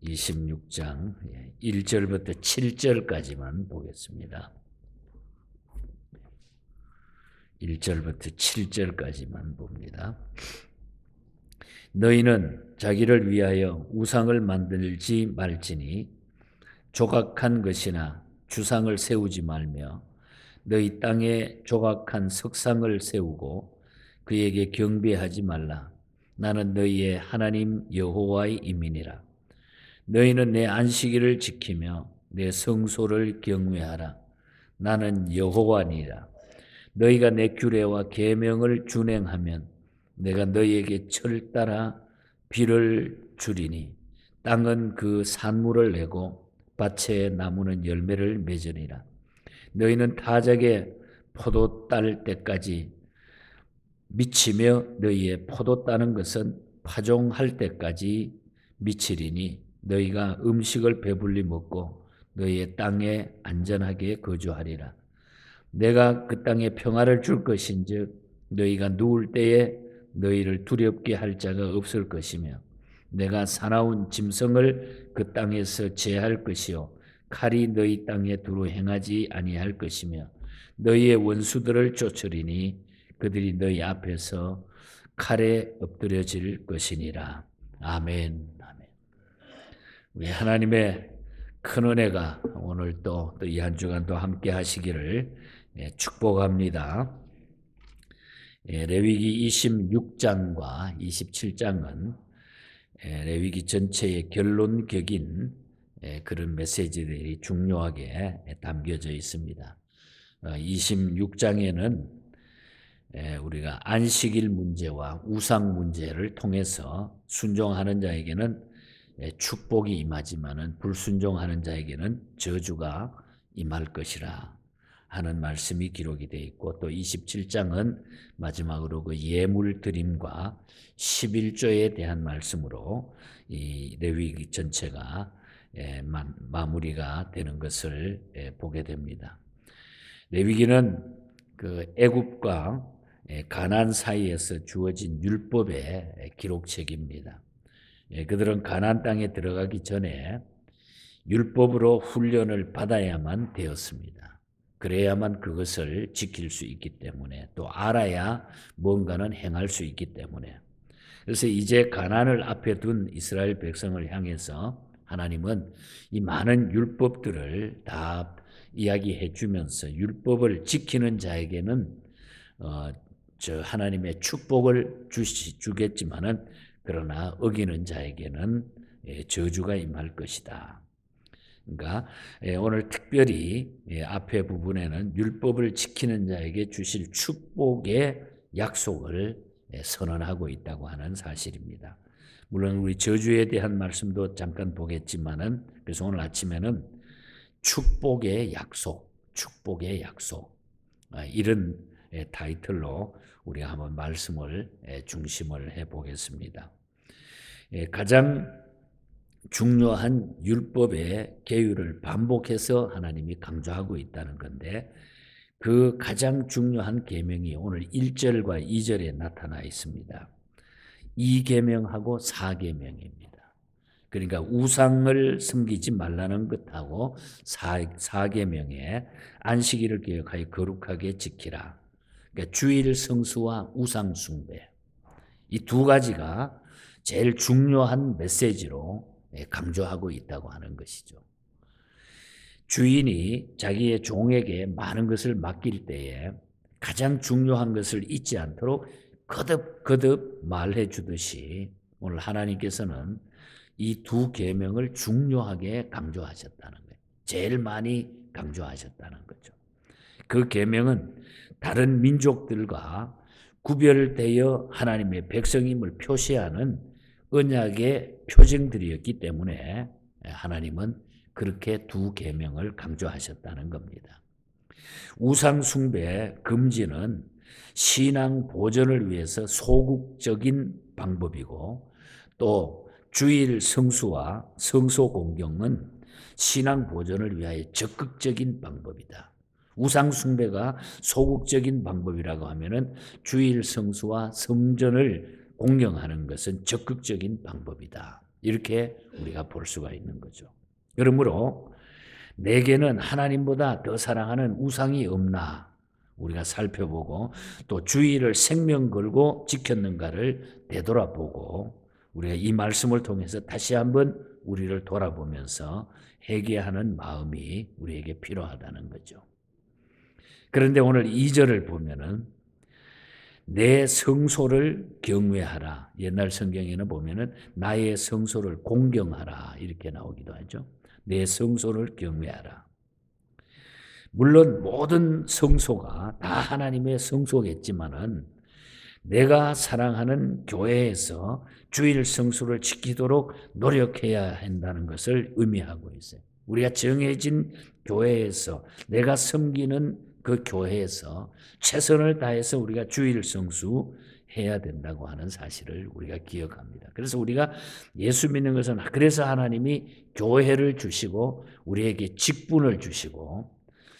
26장 1절부터 7절까지만 보겠습니다. 1절부터 7절까지만 봅니다. 너희는 자기를 위하여 우상을 만들지 말지니 조각한 것이나 주상을 세우지 말며 너희 땅에 조각한 석상을 세우고 그에게 경배하지 말라. 나는 너희의 하나님 여호와의 이민이라. 너희는 내 안식일을 지키며 내 성소를 경외하라. 나는 여호와니라. 너희가 내 규례와 계명을 준행하면 내가 너희에게 철 따라 비를 주리니 땅은 그 산물을 내고 밭의 나무는 열매를 맺으리라. 너희는 타작에 포도 딸 때까지 미치며 너희의 포도 따는 것은 파종할 때까지 미치리니 너희가 음식을 배불리 먹고 너희의 땅에 안전하게 거주하리라. 내가 그 땅에 평화를 줄 것인즉 너희가 누울 때에 너희를 두렵게 할 자가 없을 것이며 내가 사나운 짐승을 그 땅에서 제할 것이요 칼이 너희 땅에 두루 행하지 아니할 것이며 너희의 원수들을 쫓으리니 그들이 너희 앞에서 칼에 엎드려질 것이니라. 아멘. 아멘. 우리 하나님의 큰 은혜가 오늘 또 이 한 주간도 함께 하시기를 축복합니다. 레위기 26장과 27장은 레위기 전체의 결론격인 그런 메시지들이 중요하게 담겨져 있습니다. 26장에는 우리가 안식일 문제와 우상 문제를 통해서 순종하는 자에게는 축복이 임하지만은 불순종하는 자에게는 저주가 임할 것이라 하는 말씀이 기록이 되어 있고, 또 27장은 마지막으로 그 예물 드림과 11조에 대한 말씀으로 이 레위기 전체가 마무리가 되는 것을 보게 됩니다. 레위기는 그 애굽과 가나안 사이에서 주어진 율법의 기록책입니다. 그들은 가나안 땅에 들어가기 전에 율법으로 훈련을 받아야만 되었습니다. 그래야만 그것을 지킬 수 있기 때문에, 또 알아야 뭔가는 행할 수 있기 때문에. 그래서 이제 가나안을 앞에 둔 이스라엘 백성을 향해서 하나님은 이 많은 율법들을 다 이야기해 주면서 율법을 지키는 자에게는 하나님의 축복을 주겠지만은 그러나 어기는 자에게는 저주가 임할 것이다. 그러니까 오늘 특별히 앞에 부분에는 율법을 지키는 자에게 주실 축복의 약속을 선언하고 있다고 하는 사실입니다. 물론 우리 저주에 대한 말씀도 잠깐 보겠지만은, 그래서 오늘 아침에는 축복의 약속, 축복의 약속, 이런 타이틀로 우리가 한번 말씀을 중심을 해보겠습니다. 가장 중요한 율법의 계율을 반복해서 하나님이 강조하고 있다는 건데, 그 가장 중요한 계명이 오늘 1절과 2절에 나타나 있습니다. 2계명하고 4계명입니다. 그러니까 우상을 섬기지 말라는 것하고 4계명에 안식일을 기억하여 거룩하게 지키라. 그러니까 주일 성수와 우상 숭배, 이 두 가지가 제일 중요한 메시지로 강조하고 있다고 하는 것이죠. 주인이 자기의 종에게 많은 것을 맡길 때에 가장 중요한 것을 잊지 않도록 거듭 말해 주듯이 오늘 하나님께서는 이 두 계명을 중요하게 강조하셨다는 거예요. 제일 많이 강조하셨다는 거죠. 그 계명은 다른 민족들과 구별되어 하나님의 백성임을 표시하는 언약의 표징들이었기 때문에 하나님은 그렇게 두 계명을 강조하셨다는 겁니다. 우상 숭배 금지는 신앙 보존을 위해서 소극적인 방법이고, 또 주일 성수와 성소 공경은 신앙 보존을 위하여 적극적인 방법이다. 우상 숭배가 소극적인 방법이라고 하면은 주일 성수와 성전을 공경하는 것은 적극적인 방법이다. 이렇게 우리가 볼 수가 있는 거죠. 그러므로 내게는 하나님보다 더 사랑하는 우상이 없나 우리가 살펴보고 또 주의를 생명 걸고 지켰는가를 되돌아보고 우리가 이 말씀을 통해서 다시 한번 우리를 돌아보면서 회개하는 마음이 우리에게 필요하다는 거죠. 그런데 오늘 2절을 보면은 내 성소를 경외하라. 옛날 성경에는 보면은 나의 성소를 공경하라 이렇게 나오기도 하죠. 내 성소를 경외하라. 물론 모든 성소가 다 하나님의 성소겠지만은 내가 사랑하는 교회에서 주일 성수를 지키도록 노력해야 한다는 것을 의미하고 있어요. 우리가 정해진 교회에서 내가 섬기는 그 교회에서 최선을 다해서 우리가 주일 성수 해야 된다고 하는 사실을 우리가 기억합니다. 그래서 우리가 예수 믿는 것은 그래서 하나님이 교회를 주시고 우리에게 직분을 주시고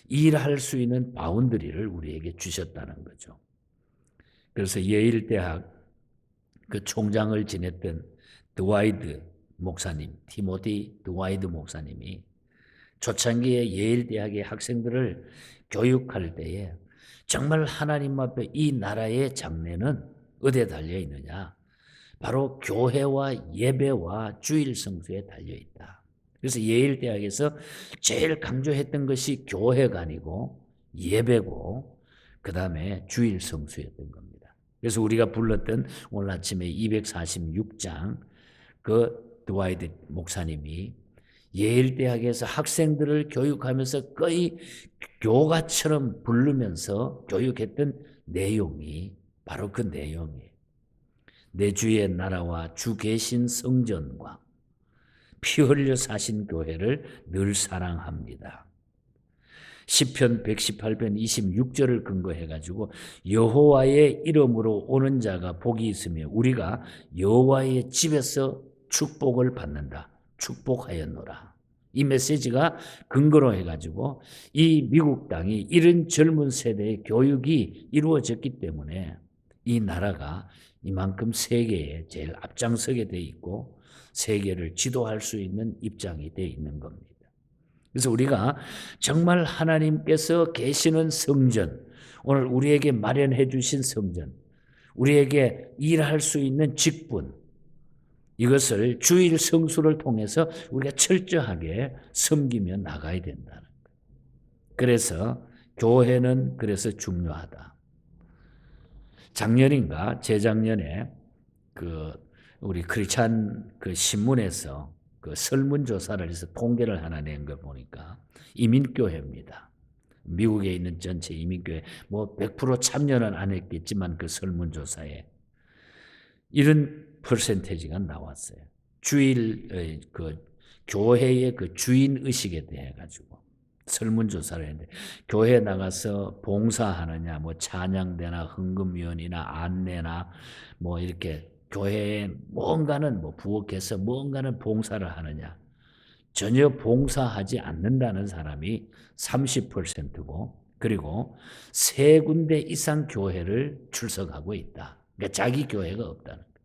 일할 수 있는 바운더리를 우리에게 주셨다는 거죠. 그래서 예일대학 그 총장을 지냈던 드와이드 목사님, 티모티 드와이드 목사님이 초창기에 예일대학의 학생들을 교육할 때에 정말 하나님 앞에 이 나라의 장래는 어디에 달려 있느냐? 바로 교회와 예배와 주일 성수에 달려 있다. 그래서 예일대학에서 제일 강조했던 것이 교회가 아니고 예배고 그 다음에 주일 성수였던 겁니다. 그래서 우리가 불렀던 오늘 아침에 246장 그 드와이드 목사님이 예일대학에서 학생들을 교육하면서 거의 교가처럼 부르면서 교육했던 내용이 바로 그 내용이에요. 내 주의 나라와 주 계신 성전과 피 흘려 사신 교회를 늘 사랑합니다. 시편 118편 26절을 근거해가지고 여호와의 이름으로 오는 자가 복이 있으며 우리가 여호와의 집에서 축복을 받는다. 축복하였노라. 이 메시지가 근거로 해가지고 이 미국 땅이 이런 젊은 세대의 교육이 이루어졌기 때문에 이 나라가 이만큼 세계에 제일 앞장서게 돼 있고 세계를 지도할 수 있는 입장이 돼 있는 겁니다. 그래서 우리가 정말 하나님께서 계시는 성전, 오늘 우리에게 마련해 주신 성전, 우리에게 일할 수 있는 직분, 이것을 주일 성수를 통해서 우리가 철저하게 섬기며 나가야 된다는 거예요. 그래서 교회는 그래서 중요하다. 작년인가 재작년에 우리 크리스찬 신문에서 설문조사를 해서 통계를 하나 낸 걸 보니까 이민교회입니다. 미국에 있는 전체 이민교회 100% 참여는 안 했겠지만 그 설문조사에 이런 퍼센테이지가 나왔어요. 주일 교회의 주인 의식에 대해 가지고 설문조사를 했는데 교회에 나가서 봉사하느냐, 찬양대나 헌금위원이나 안내나 이렇게 교회에 뭔가는 부엌에서 뭔가는 봉사를 하느냐. 전혀 봉사하지 않는다는 사람이 30%고 그리고 3군데 이상 교회를 출석하고 있다. 그러니까 자기 교회가 없다는 거예요.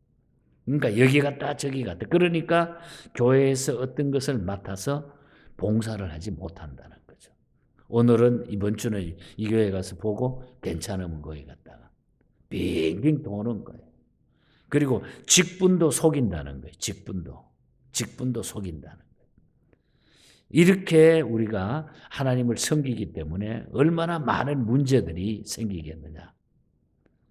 그러니까 여기 갔다 저기 갔다. 그러니까 교회에서 어떤 것을 맡아서 봉사를 하지 못한다는 거죠. 오늘은 이번 주는 이 교회 가서 보고 괜찮으면 거기 갔다가 빙빙 도는 거예요. 그리고 직분도 속인다는 거예요. 직분도 속인다는 거예요. 이렇게 우리가 하나님을 섬기기 때문에 얼마나 많은 문제들이 생기겠느냐.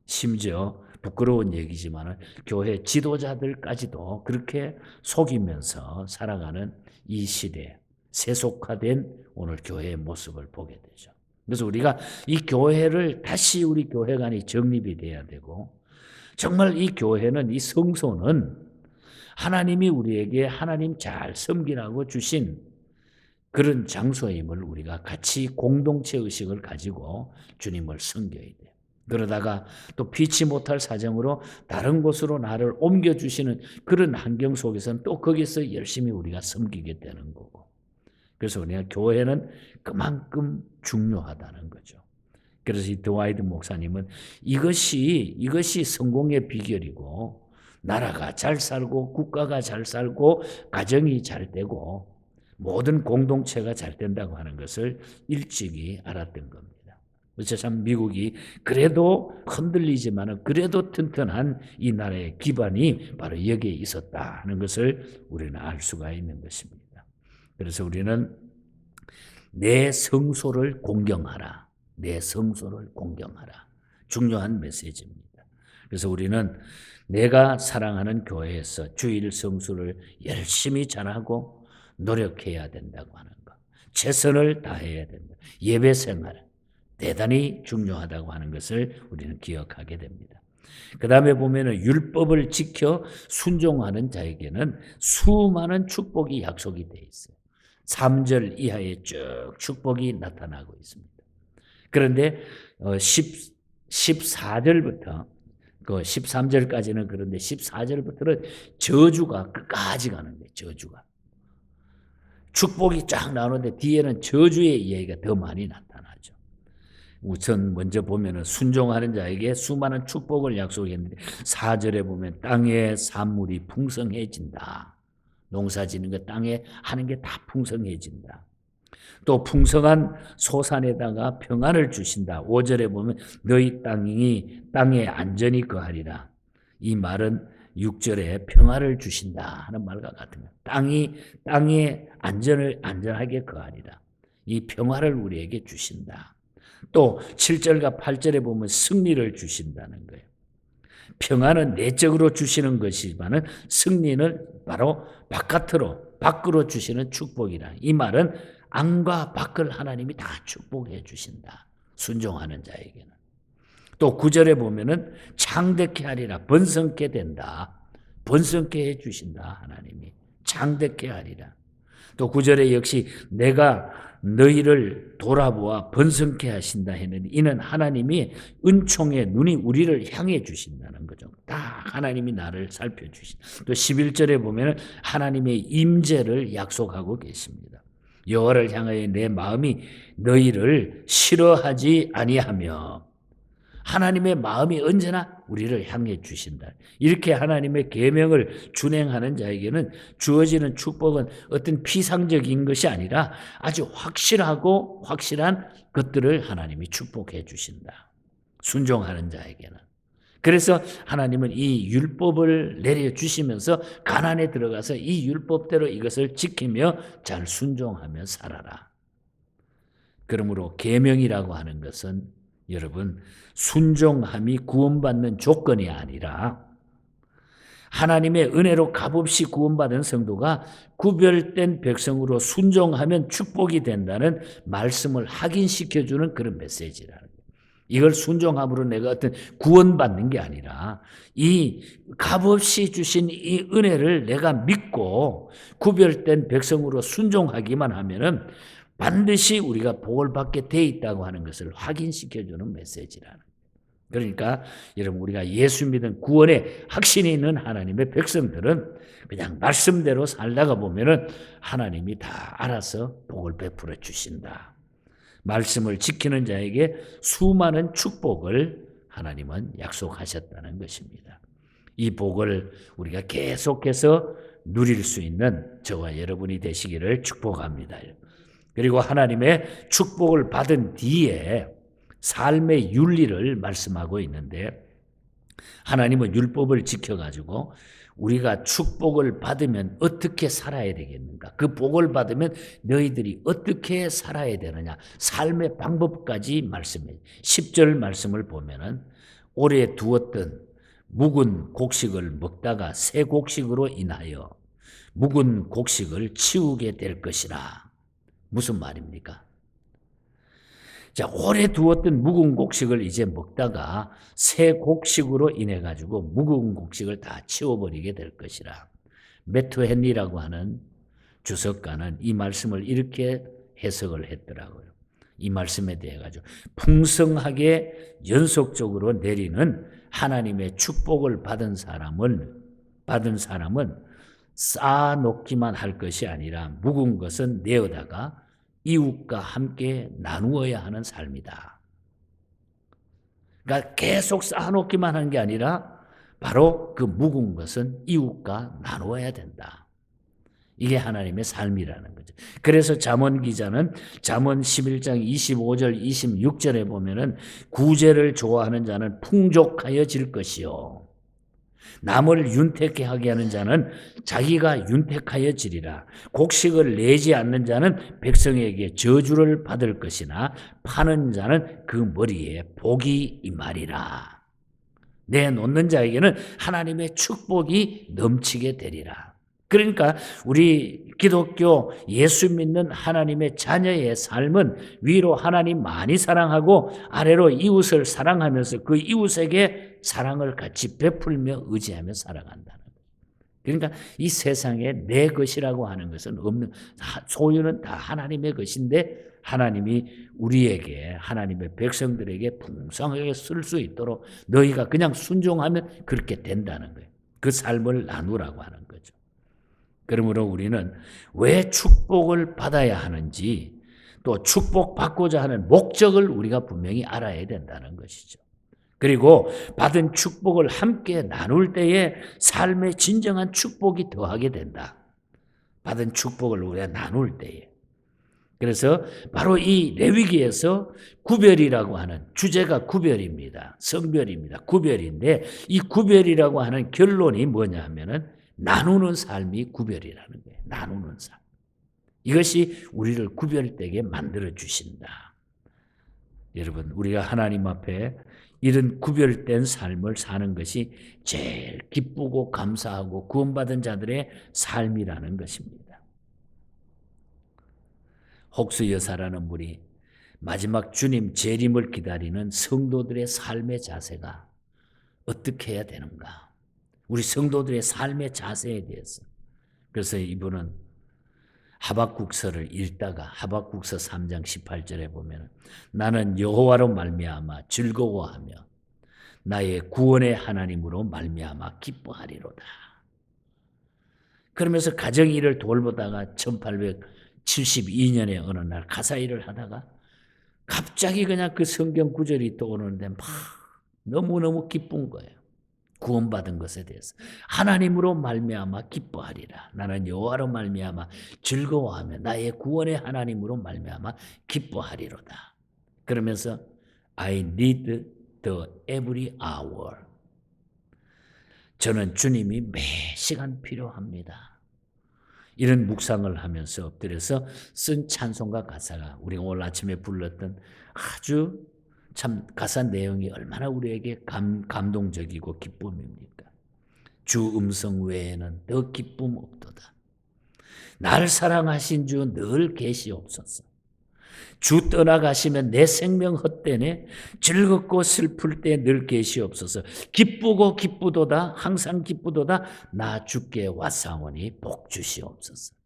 심지어 부끄러운 얘기지만 교회 지도자들까지도 그렇게 속이면서 살아가는 이 시대에 세속화된 오늘 교회의 모습을 보게 되죠. 그래서 우리가 이 교회를 다시 우리 교회관이 정립이 돼야 되고 정말 이 교회는 이 성소는 하나님이 우리에게 하나님 잘 섬기라고 주신 그런 장소임을 우리가 같이 공동체 의식을 가지고 주님을 섬겨야 돼요. 그러다가 또 피치 못할 사정으로 다른 곳으로 나를 옮겨주시는 그런 환경 속에서는 또 거기서 열심히 우리가 섬기게 되는 거고. 그래서 우리가 교회는 그만큼 중요하다는 거죠. 그래서 이 드와이드 목사님은 이것이 성공의 비결이고 나라가 잘 살고 국가가 잘 살고 가정이 잘 되고 모든 공동체가 잘 된다고 하는 것을 일찍이 알았던 겁니다. 그래서 참 미국이 그래도 흔들리지만은 그래도 튼튼한 이 나라의 기반이 바로 여기에 있었다는 것을 우리는 알 수가 있는 것입니다. 그래서 우리는 내 성소를 공경하라. 내 성소를 공경하라. 중요한 메시지입니다. 그래서 우리는 내가 사랑하는 교회에서 주일 성수를 열심히 잘하고 노력해야 된다고 하는 것. 최선을 다해야 된다. 예배 생활 대단히 중요하다고 하는 것을 우리는 기억하게 됩니다. 그 다음에 보면은 율법을 지켜 순종하는 자에게는 수많은 축복이 약속이 되어 있어요. 3절 이하에 쭉 축복이 나타나고 있습니다. 그런데 14절부터 그 13절까지는 그런데 14절부터는 저주가 끝까지 가는 거예요. 저주가. 축복이 쫙 나오는데 뒤에는 저주의 이야기가 더 많이 나타나죠. 우선 먼저 보면은 순종하는 자에게 수많은 축복을 약속했는데 4절에 보면 땅의 산물이 풍성해진다. 농사 짓는 거 땅에 하는 게 다 풍성해진다. 또 풍성한 소산에다가 평안을 주신다. 5절에 보면 너희 땅에 안전히 거하리라. 이 말은 6절에 평화를 주신다 하는 말과 같은 거예요. 땅에 안전하게 거하리라. 이 평화를 우리에게 주신다. 또 7절과 8절에 보면 승리를 주신다는 거예요. 평화는 내적으로 주시는 것이지만 승리는 바로 밖으로 주시는 축복이라. 이 말은 안과 밖을 하나님이 다 축복해 주신다. 순종하는 자에게는. 또 9절에 보면은 창대케 하리라. 번성케 된다. 번성케 해 주신다. 하나님이. 창대케 하리라. 또 9절에 역시 내가 너희를 돌아보아 번성케 하신다 했는데 이는 하나님이 은총의 눈이 우리를 향해 주신다는 거죠. 다 하나님이 나를 살펴주신. 또 11절에 보면 하나님의 임재를 약속하고 계십니다. 여호와를 향하여 내 마음이 너희를 싫어하지 아니하며 하나님의 마음이 언제나 우리를 향해 주신다. 이렇게 하나님의 계명을 준행하는 자에게는 주어지는 축복은 어떤 피상적인 것이 아니라 아주 확실한 것들을 하나님이 축복해 주신다. 순종하는 자에게는. 그래서 하나님은 이 율법을 내려주시면서 가나안에 들어가서 이 율법대로 이것을 지키며 잘 순종하며 살아라. 그러므로 계명이라고 하는 것은 여러분 순종함이 구원받는 조건이 아니라 하나님의 은혜로 값없이 구원받은 성도가 구별된 백성으로 순종하면 축복이 된다는 말씀을 확인시켜주는 그런 메시지라는 거예요. 이걸 순종함으로 내가 어떤 구원받는 게 아니라 이 값없이 주신 이 은혜를 내가 믿고 구별된 백성으로 순종하기만 하면은 반드시 우리가 복을 받게 돼 있다고 하는 것을 확인시켜주는 메시지라는 거예요. 그러니까 여러분 우리가 예수 믿은 구원에 확신이 있는 하나님의 백성들은 그냥 말씀대로 살다가 보면은 하나님이 다 알아서 복을 베풀어 주신다. 말씀을 지키는 자에게 수많은 축복을 하나님은 약속하셨다는 것입니다. 이 복을 우리가 계속해서 누릴 수 있는 저와 여러분이 되시기를 축복합니다. 그리고 하나님의 축복을 받은 뒤에 삶의 윤리를 말씀하고 있는데 하나님은 율법을 지켜가지고 우리가 축복을 받으면 어떻게 살아야 되겠는가? 그 복을 받으면 너희들이 어떻게 살아야 되느냐? 삶의 방법까지 말씀해요. 10절 말씀을 보면은 오래 두었던 묵은 곡식을 먹다가 새 곡식으로 인하여 묵은 곡식을 치우게 될 것이라. 무슨 말입니까? 자, 오래 두었던 묵은 곡식을 이제 먹다가 새 곡식으로 인해 가지고 묵은 곡식을 다 치워버리게 될 것이라. 매트 헨리라고 하는 주석가는 이 말씀을 이렇게 해석을 했더라고요. 이 말씀에 대해 가지고 풍성하게 연속적으로 내리는 하나님의 축복을 받은 사람은 쌓아놓기만 할 것이 아니라 묵은 것은 내어다가 이웃과 함께 나누어야 하는 삶이다. 그러니까 계속 쌓아놓기만 하는 게 아니라 바로 그 묵은 것은 이웃과 나누어야 된다. 이게 하나님의 삶이라는 거죠. 그래서 잠언 기자는 잠언 11장 25절 26절에 보면은 구제를 좋아하는 자는 풍족하여질 것이요 남을 윤택케 하게 하는 자는 자기가 윤택하여지리라. 곡식을 내지 않는 자는 백성에게 저주를 받을 것이나 파는 자는 그 머리에 복이 임하리라. 내놓는 자에게는 하나님의 축복이 넘치게 되리라. 그러니까 우리 기독교 예수 믿는 하나님의 자녀의 삶은 위로 하나님 많이 사랑하고 아래로 이웃을 사랑하면서 그 이웃에게 사랑을 같이 베풀며 의지하며 살아간다는 거예요. 그러니까 이 세상에 내 것이라고 하는 것은 없는, 소유는 다 하나님의 것인데 하나님이 우리에게, 하나님의 백성들에게 풍성하게 쓸 수 있도록 너희가 그냥 순종하면 그렇게 된다는 거예요. 그 삶을 나누라고 하는 거죠. 그러므로 우리는 왜 축복을 받아야 하는지 또 축복받고자 하는 목적을 우리가 분명히 알아야 된다는 것이죠. 그리고 받은 축복을 함께 나눌 때에 삶의 진정한 축복이 더하게 된다. 받은 축복을 우리가 나눌 때에. 그래서 바로 이 레위기에서 구별이라고 하는 주제가 구별입니다. 성별입니다. 구별인데 이 구별이라고 하는 결론이 뭐냐 하면은 나누는 삶이 구별이라는 거예요. 나누는 삶. 이것이 우리를 구별되게 만들어 주신다. 여러분, 우리가 하나님 앞에 이런 구별된 삶을 사는 것이 제일 기쁘고 감사하고 구원받은 자들의 삶이라는 것입니다. 혹스 여사라는 분이 마지막 주님 재림을 기다리는 성도들의 삶의 자세가 어떻게 해야 되는가? 우리 성도들의 삶의 자세에 대해서. 그래서 이분은 하박국서를 읽다가 하박국서 3장 18절에 보면 나는 여호와로 말미암아 즐거워하며 나의 구원의 하나님으로 말미암아 기뻐하리로다. 그러면서 가정일을 돌보다가 1872년에 어느 날 가사일을 하다가 갑자기 그냥 그 성경 구절이 떠오르는데 막 너무너무 기쁜 거예요. 구원받은 것에 대해서 하나님으로 말미암아 기뻐하리라. 나는 여호와로 말미암아 즐거워하며 나의 구원의 하나님으로 말미암아 기뻐하리로다. 그러면서 I need the every hour. 저는 주님이 매 시간 필요합니다. 이런 묵상을 하면서 엎드려서 쓴 찬송가 가사가 우리가 오늘 아침에 불렀던 아주 참 가사 내용이 얼마나 우리에게 감동적이고 기쁨입니까? 주 음성 외에는 더 기쁨 없도다. 날 사랑하신 주 늘 계시옵소서. 주 떠나가시면 내 생명 헛되네. 즐겁고 슬플 때 늘 계시옵소서. 기쁘고 기쁘도다. 항상 기쁘도다. 나 주께 왔사오니 복 주시옵소서.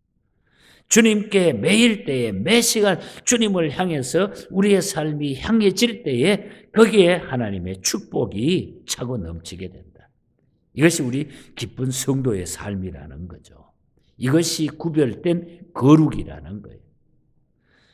주님께 매일 때에 매 시간 주님을 향해서 우리의 삶이 향해질 때에 거기에 하나님의 축복이 차고 넘치게 된다. 이것이 우리 기쁜 성도의 삶이라는 거죠. 이것이 구별된 거룩이라는 거예요.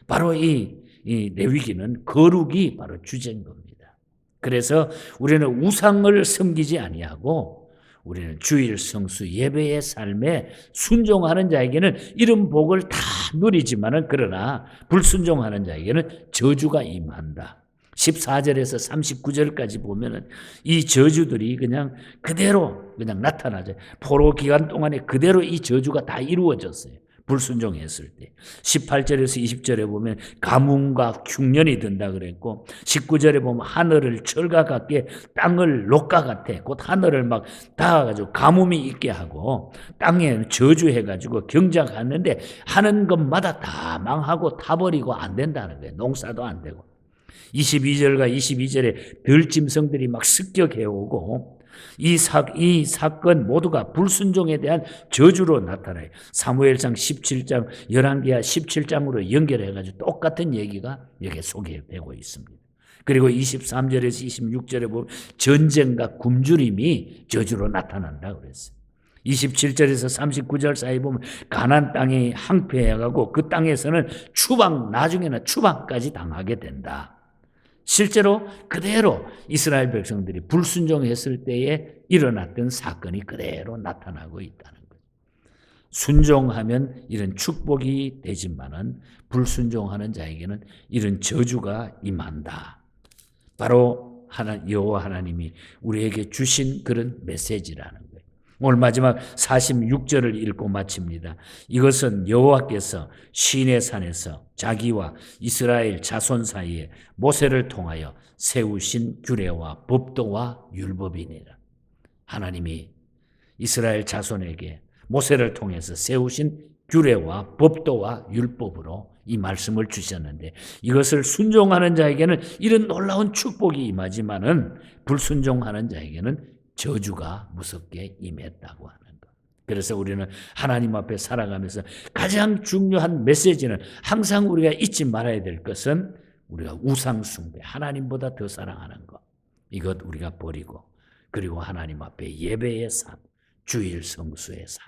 바로 이 레위기는 거룩이 바로 주제인 겁니다. 그래서 우리는 우상을 섬기지 아니하고 우리는 주일 성수 예배의 삶에 순종하는 자에게는 이런 복을 다 누리지만은 그러나 불순종하는 자에게는 저주가 임한다. 14절에서 39절까지 보면은 이 저주들이 그냥 그대로 그냥 나타나죠. 포로 기간 동안에 그대로 이 저주가 다 이루어졌어요. 불순종했을 때. 18절에서 20절에 보면 가뭄과 흉년이 든다 그랬고 19절에 보면 하늘을 철과 같게 땅을 녹과 같아 곧 하늘을 막 닿아가지고 가뭄이 있게 하고 땅에 저주해가지고 경작하는데 하는 것마다 다 망하고 타버리고 안 된다는 거예요. 농사도 안 되고 22절과 22절에 들짐승들이 막 습격해오고 이 사건 모두가 불순종에 대한 저주로 나타나요. 사무엘상 17장, 열왕기하 17장으로 연결해가지고 똑같은 얘기가 여기에 소개되고 있습니다. 그리고 23절에서 26절에 보면 전쟁과 굶주림이 저주로 나타난다고 그랬어요. 27절에서 39절 사이 보면 가나안 땅이 항폐해가고 그 땅에서는 추방, 나중에는 추방까지 당하게 된다. 실제로 그대로 이스라엘 백성들이 불순종했을 때에 일어났던 사건이 그대로 나타나고 있다는 거예요. 순종하면 이런 축복이 되지만은 불순종하는 자에게는 이런 저주가 임한다. 바로 여호와 하나님이 우리에게 주신 그런 메시지라는 거예요. 오늘 마지막 46절을 읽고 마칩니다. 이것은 여호와께서 시내 산에서 자기와 이스라엘 자손 사이에 모세를 통하여 세우신 규례와 법도와 율법이니라. 하나님이 이스라엘 자손에게 모세를 통해서 세우신 규례와 법도와 율법으로 이 말씀을 주셨는데, 이것을 순종하는 자에게는 이런 놀라운 축복이 임하지만은 불순종하는 자에게는 저주가 무섭게 임했다고 하는 것. 그래서 우리는 하나님 앞에 살아가면서 가장 중요한 메시지는 항상 우리가 잊지 말아야 될 것은 우리가 우상 숭배, 하나님보다 더 사랑하는 것, 이것 우리가 버리고, 그리고 하나님 앞에 예배의 삶, 주일 성수의 삶,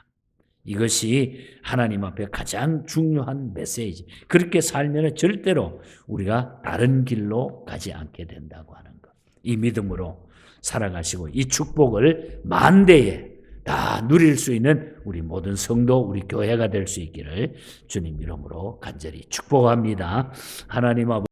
이것이 하나님 앞에 가장 중요한 메시지. 그렇게 살면 절대로 우리가 다른 길로 가지 않게 된다고 하는 것. 이 믿음으로 살아가시고 이 축복을 만대에 다 누릴 수 있는 우리 모든 성도, 우리 교회가 될 수 있기를 주님 이름으로 간절히 축복합니다. 하나님 아버지,